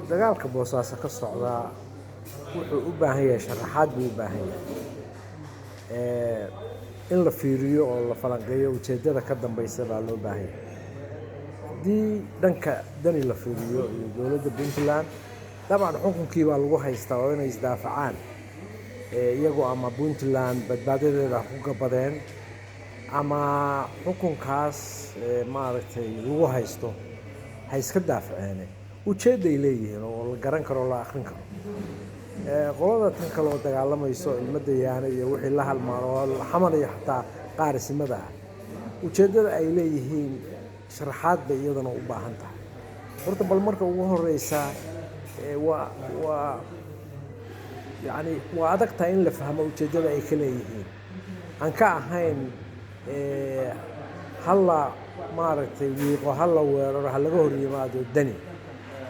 dagaalka boosaaso ka socdaa wuxuu u baahan yahay sharaxaad buu u baahan yahay in la fiiriyo oo la falanqeeyo ujeeddada ka dambaysa baa loo baahan yahay haddii dhanka dani la fiiriyo iyo dowladda puntland dabcan xukunkii baa lagu haystaa oo inay isdaafacaan iyagu ama puntland badbaadadeeda ku gabadeen ama xukunkaas maaragtay lagu haysto ha iska daafaceen ujeedday leeyihiin oo la garan karo oo la akhrin karo qolada tan kale oo dagaalamayso ilmada yaana iyo wixii la halmaan oo la xamanayo xataa qaarisimada ah ujeeddada ay leeyihiin sharaxaad bay iyadana u baahan tahay horta bal marka ugu horeysa waa yani waa adag tahay in la fahmo ujeeddada ay ka leeyihiin aan ka ahayn halla maaragtay wiiqo halla weeraro ha laga hor yimaado dani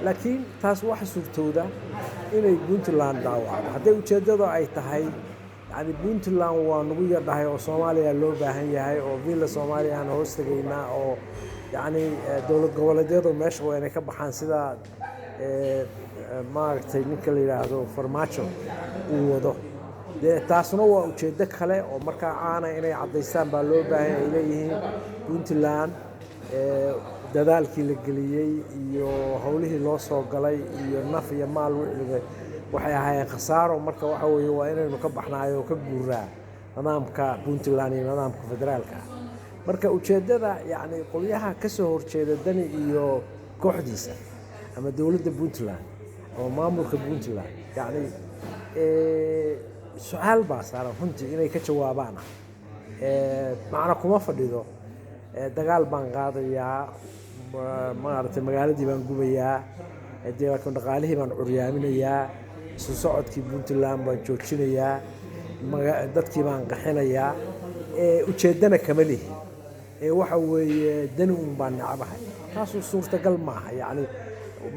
laakiin taas waxa suurtooda inay puntland dhaawacdo hadday ujeeddada ay tahay yani puntland waa nagu yardhahay oo soomaaliya loo baahan yahay oo villa soomaaliya aan hoos tegaynaa oo yani dowlad goboleedyadu meesha waa inay ka baxaan sida maaragtay ninka la yidhaahdo farmaajo uu wado dee taasna waa ujeeddo kale oo markaa caana inay caddaystaan baa loo baahan ay leeyihiin puntland dadaalkii la geliyey iyo howlihii loo soo galay iyo naf iyo maal waxay ahaayeen khasaaro marka waxa weeye waa inaynu ka baxnaayo oo ka guuraa nidaamka puntland iyo nidaamka federaalka marka ujeeddada yani qolyaha ka soo horjeeda dani iyo kooxdiisa ama dowladda puntland ama maamulka puntland yani su-aal baa saaran runtii inay ka jawaabaan macna kuma fadhido dagaal baan qaadayaa maaragtay magaaladii baan gubayaa dee laakiin dhaqaalihii baan curyaaminayaa isu socodkii puntland baan joojinayaa dadkii baan qaxinayaa ujeeddana kama lihi waxa weeye dani un baan nacabahay taasuu suurtagal maaha yani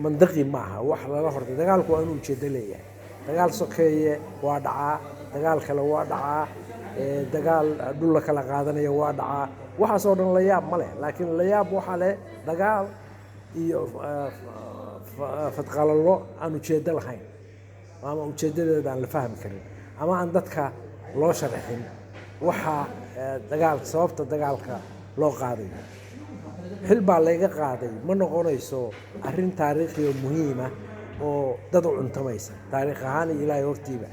mandaqi maaha wax lala hortay dagaalku waa inuu ujeeddo leeyahay dagaal sokeeye waa dhacaa dagaal kale waa dhacaa dagaal dhul la kala qaadanaya waa dhacaa waxaasoo dhan la yaab ma leh laakiin la yaab waxaa leh dagaal iyo fadqalallo aan ujeeddo lahayn ama ujeeddadeeda aan la fahmi karin ama aan dadka loo sharaxin waxa dagaalka sababta dagaalka loo qaadayo xil baa layga qaaday ma noqonayso arrin taariikhi oo muhiima oo dad u cuntamaysa taariikh ahaan iyo ilaahay hortiiba